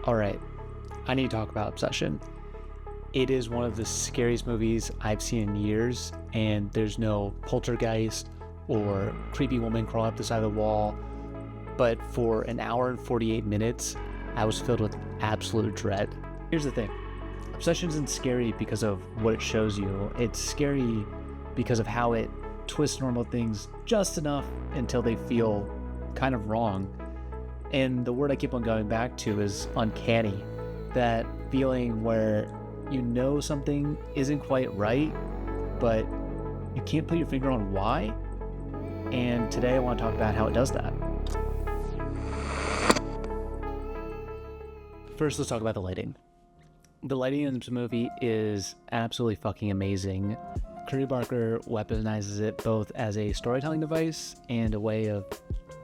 All right, I need to talk about Obsession. It is one of the scariest movies I've seen in years, and there's no poltergeist or creepy woman crawling up the side of the wall. But for an hour and 48 minutes, I was filled with absolute dread. Here's the thing. Obsession isn't scary because of what it shows you. It's scary because of how it twists normal things just enough until they feel kind of wrong. And the word I keep on going back to is uncanny. That feeling where you know something isn't quite right, but you can't put your finger on why. And today I want to talk about how it does that. First, let's talk about the lighting. The lighting in this movie is absolutely fucking amazing. Curry Barker weaponizes it both as a storytelling device and a way of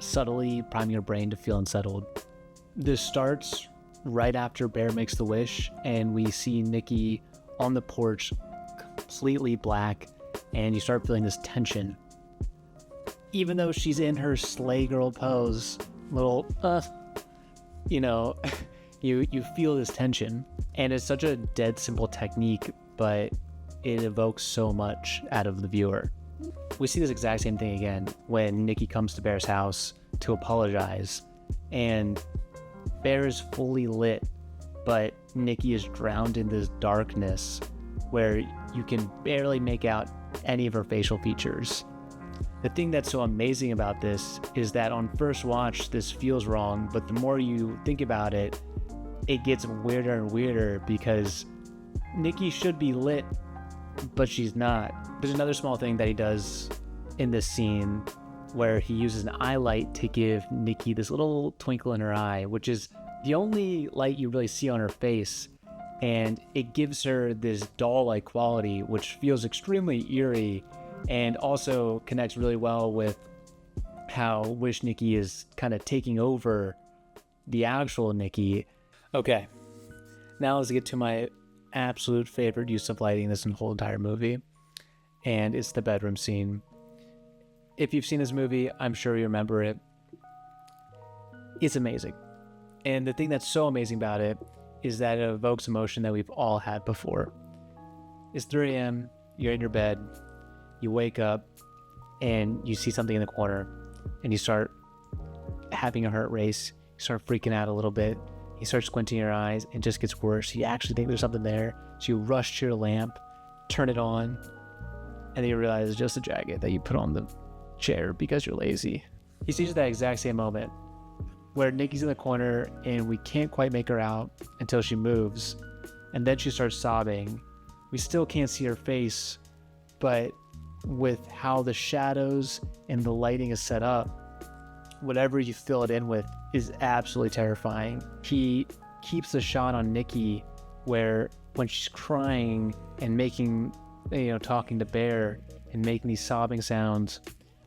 subtly priming your brain to feel unsettled. This starts right after Bear makes the wish, and we see Nikki on the porch, completely black, and you start feeling this tension. Even though she's in her slay girl pose, little, you feel this tension. And it's such a dead simple technique, but it evokes so much out of the viewer. We see this exact same thing again when Nikki comes to Bear's house to apologize, and Bear is fully lit, but Nikki is drowned in this darkness where you can barely make out any of her facial features. The thing that's so amazing about this is that on first watch, this feels wrong, but the more you think about it, it gets weirder and weirder because Nikki should be lit, but she's not. There's another small thing that he does in this scene where he uses an eye light to give Nikki this little twinkle in her eye, which is the only light you really see on her face, and it gives her this doll-like quality, which feels extremely eerie and also connects really well with how Wish Nikki is kind of taking over the actual Nikki. Okay, now let's get to my absolute favorite use of lighting in this whole entire movie, and it's the bedroom scene. If you've seen this movie, I'm sure you remember it. It's amazing. And the thing that's so amazing about it is that it evokes emotion that we've all had before. It's 3 a.m., you're in your bed, you wake up, and you see something in the corner, and you start having a heart race, you start freaking out a little bit, you start squinting your eyes, and it just gets worse. You actually think there's something there, so you rush to your lamp, turn it on, and then you realize it's just a jacket that you put on the chair because you're lazy. He sees that exact same moment where Nikki's in the corner and we can't quite make her out until she moves, and then she starts sobbing. We still can't see her face, but with how the shadows and the lighting is set up, whatever you fill it in with is absolutely terrifying. He keeps the shot on Nikki where when she's crying and making, talking to Bear and making these sobbing sounds,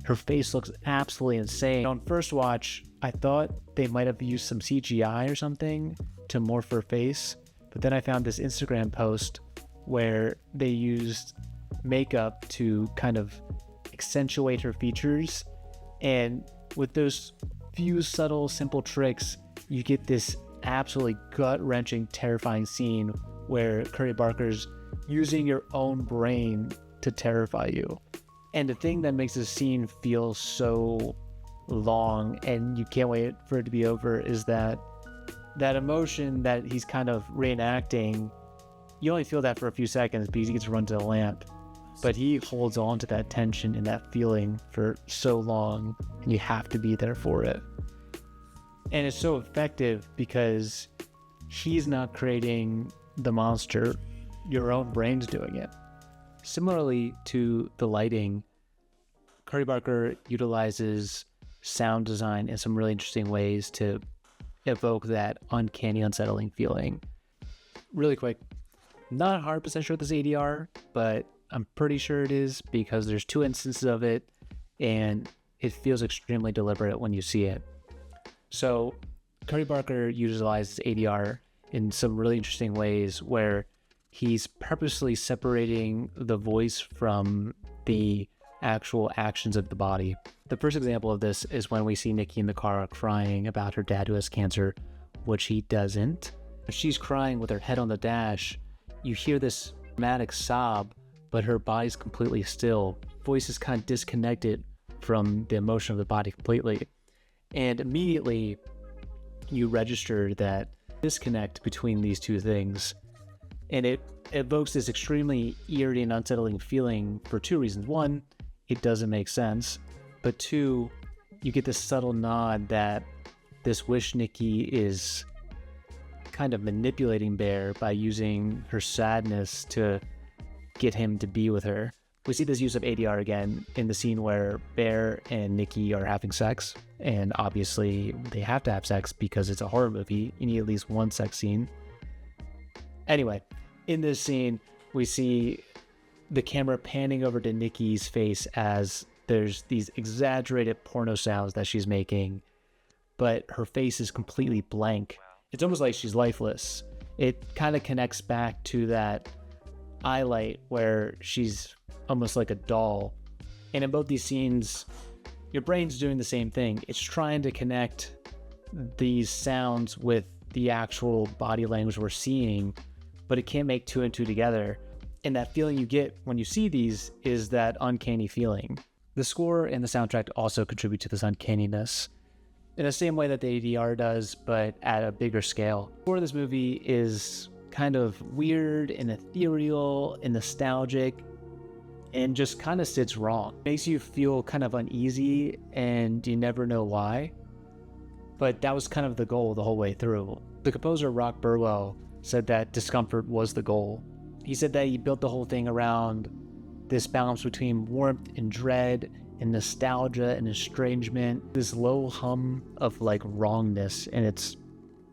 her face looks absolutely insane. On first watch, I thought they might have used some CGI or something to morph her face, but then I found this Instagram post where they used makeup to kind of accentuate her features, and with those few subtle, simple tricks, you get this absolutely gut-wrenching, terrifying scene where Curry Barker's using your own brain to terrify you. And the thing that makes this scene feel so long and you can't wait for it to be over is that emotion that he's kind of reenacting, you only feel that for a few seconds because he gets to run to the lamp, but he holds on to that tension and that feeling for so long, and you have to be there for it. And it's so effective because he's not creating the monster, your own brain's doing it. Similarly to the lighting, Curry Barker utilizes sound design in some really interesting ways to evoke that uncanny, unsettling feeling. Really quick, not 100% sure if this ADR, but I'm pretty sure it is because there's 2 instances of it and it feels extremely deliberate when you see it. So Curry Barker utilizes ADR in some really interesting ways where he's purposely separating the voice from the actual actions of the body. The first example of this is when we see Nikki in the car crying about her dad who has cancer, which he doesn't. When she's crying with her head on the dash, you hear this dramatic sob, but her body's completely still. Voice is kind of disconnected from the emotion of the body completely. And immediately you register that disconnect between these two things. And it evokes this extremely eerie and unsettling feeling for two reasons. One, it doesn't make sense. But two, you get this subtle nod that this wish Nikki is kind of manipulating Bear by using her sadness to get him to be with her. We see this use of ADR again in the scene where Bear and Nikki are having sex, and obviously they have to have sex because it's a horror movie. You need at least one sex scene. Anyway, in this scene, we see the camera panning over to Nikki's face as there's these exaggerated porno sounds that she's making, but her face is completely blank. It's almost like she's lifeless. It kind of connects back to that highlight where she's almost like a doll. And in both these scenes, your brain's doing the same thing. It's trying to connect these sounds with the actual body language we're seeing, but it can't make two and two together. And that feeling you get when you see these is that uncanny feeling. The score and the soundtrack also contribute to this uncanniness in the same way that the ADR does, but at a bigger scale. The score of this movie is kind of weird and ethereal and nostalgic and just kind of sits wrong. It makes you feel kind of uneasy and you never know why. But that was kind of the goal the whole way through. The composer Rock Burwell said that discomfort was the goal. He said that he built the whole thing around this balance between warmth and dread and nostalgia and estrangement, this low hum of like wrongness, and it's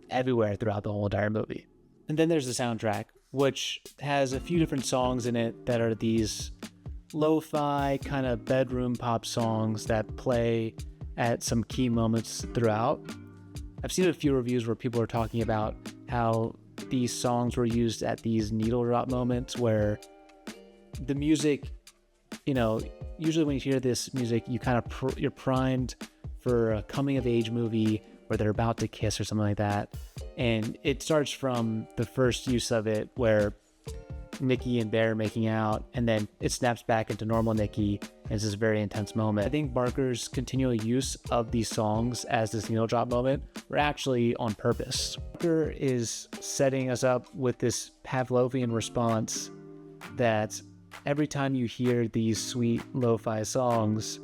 everywhere throughout the whole entire movie. And then there's the soundtrack, which has a few different songs in it that are these lo-fi kind of bedroom pop songs that play at some key moments throughout. I've seen a few reviews where people are talking about how these songs were used at these needle drop moments where the music, you know, usually when you hear this music, you kind of you're primed for a coming of age movie where they're about to kiss or something like that. And it starts from the first use of it where Nikki and Bear are making out, and then it snaps back into normal Nikki, and it's this very intense moment. I think Barker's continual use of these songs as this needle drop moment were actually on purpose. Barker is setting us up with this Pavlovian response that every time you hear these sweet lo-fi songs,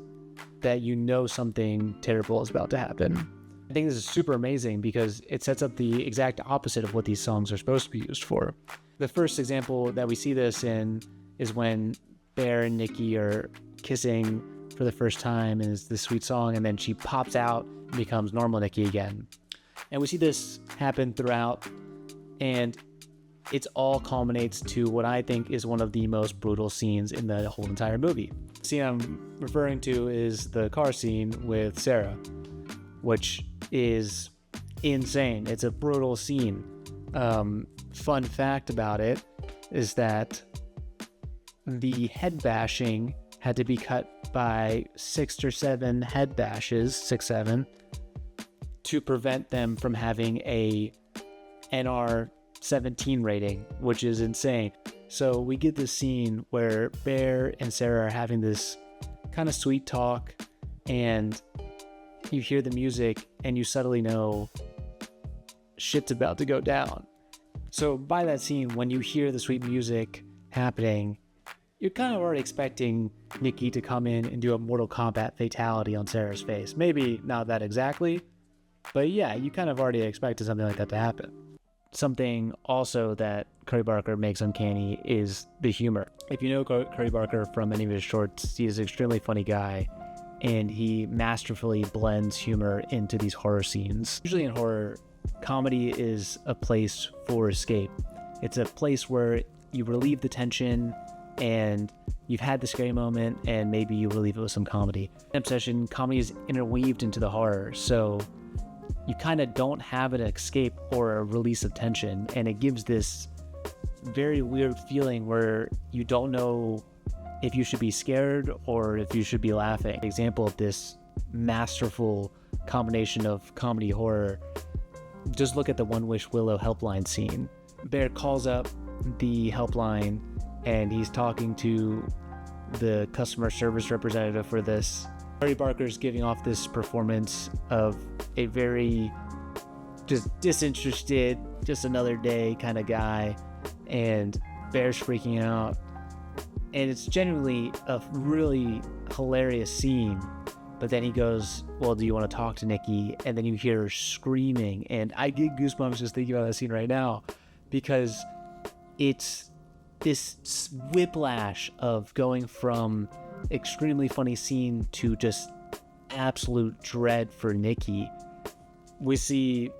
that you know something terrible is about to happen. I think this is super amazing because it sets up the exact opposite of what these songs are supposed to be used for. The first example that we see this in is when Bear and Nikki are kissing for the first time, and it's this sweet song, and then she pops out and becomes normal Nikki again. And we see this happen throughout, and it all culminates to what I think is one of the most brutal scenes in the whole entire movie. The scene I'm referring to is the car scene with Sarah, which is insane. It's a brutal scene. Fun fact about it is that the head bashing had to be cut by 6 or 7 head bashes, 6, 7, to prevent them from having a NR-17 rating, which is insane. So we get this scene where Bear and Sarah are having this kind of sweet talk, and you hear the music and you subtly know shit's about to go down. So by that scene, when you hear the sweet music happening, you're kind of already expecting Nikki to come in and do a Mortal Kombat fatality on Sarah's face. Maybe not that exactly, but yeah, you kind of already expected something like that to happen. Something also that Curry Barker makes uncanny is the humor. If you know Curry Barker from any of his shorts, he's an extremely funny guy, and he masterfully blends humor into these horror scenes. Usually in horror, comedy is a place for escape. It's a place where you relieve the tension and you've had the scary moment and maybe you relieve it with some comedy. In Obsession, comedy is interweaved into the horror, so you kind of don't have an escape or a release of tension, and it gives this very weird feeling where you don't know if you should be scared or if you should be laughing. An example of this masterful combination of comedy horror Just look at the One Wish Willow helpline scene. Bear calls up the helpline and he's talking to the customer service representative for this. Trey Parker's giving off this performance of a very just disinterested, just another day kind of guy, and Bear's freaking out. And it's genuinely a really hilarious scene. But then he goes, well, do you want to talk to Nikki? And then you hear her screaming. And I get goosebumps just thinking about that scene right now, because it's this whiplash of going from extremely funny scene to just absolute dread for Nikki. We see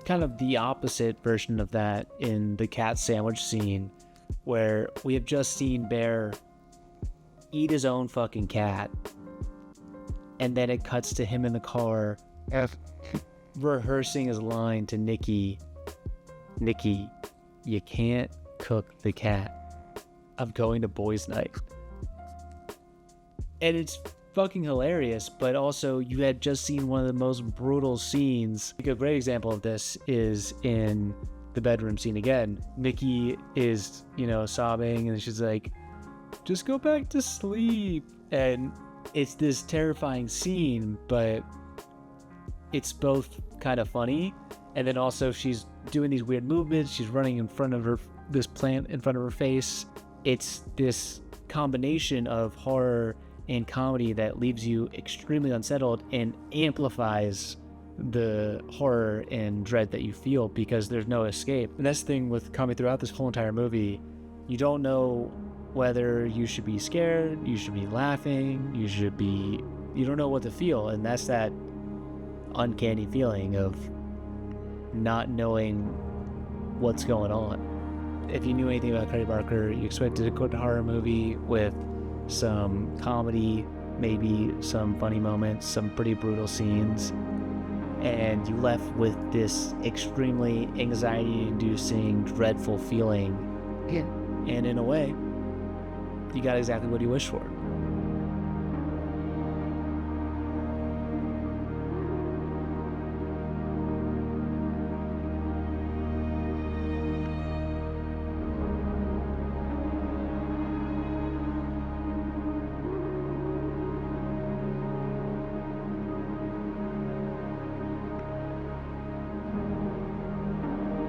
kind of the opposite version of that in the cat sandwich scene, where we have just seen Bear eat his own fucking cat, and then it cuts to him in the car rehearsing his line to Nikki, you can't cook the cat. I'm going to boys' night. And it's fucking hilarious, but also you had just seen one of the most brutal scenes. Like, a great example of this is in the bedroom scene again. Nikki is, sobbing, and she's like, just go back to sleep. And it's this terrifying scene, but it's both kind of funny, and then also she's doing these weird movements. She's running in front of this plant in front of her face. It's this combination of horror and comedy that leaves you extremely unsettled and amplifies the horror and dread that you feel, because there's no escape. And that's the thing with comedy throughout this whole entire movie. You don't know whether you should be scared, you should be laughing, you don't know what to feel. And that's that uncanny feeling of not knowing what's going on. If you knew anything about Trey Parker, you expected a good horror movie with some comedy, maybe some funny moments, some pretty brutal scenes, and you left with this extremely anxiety-inducing, dreadful feeling. Yeah. And in a way, you got exactly what you wished for.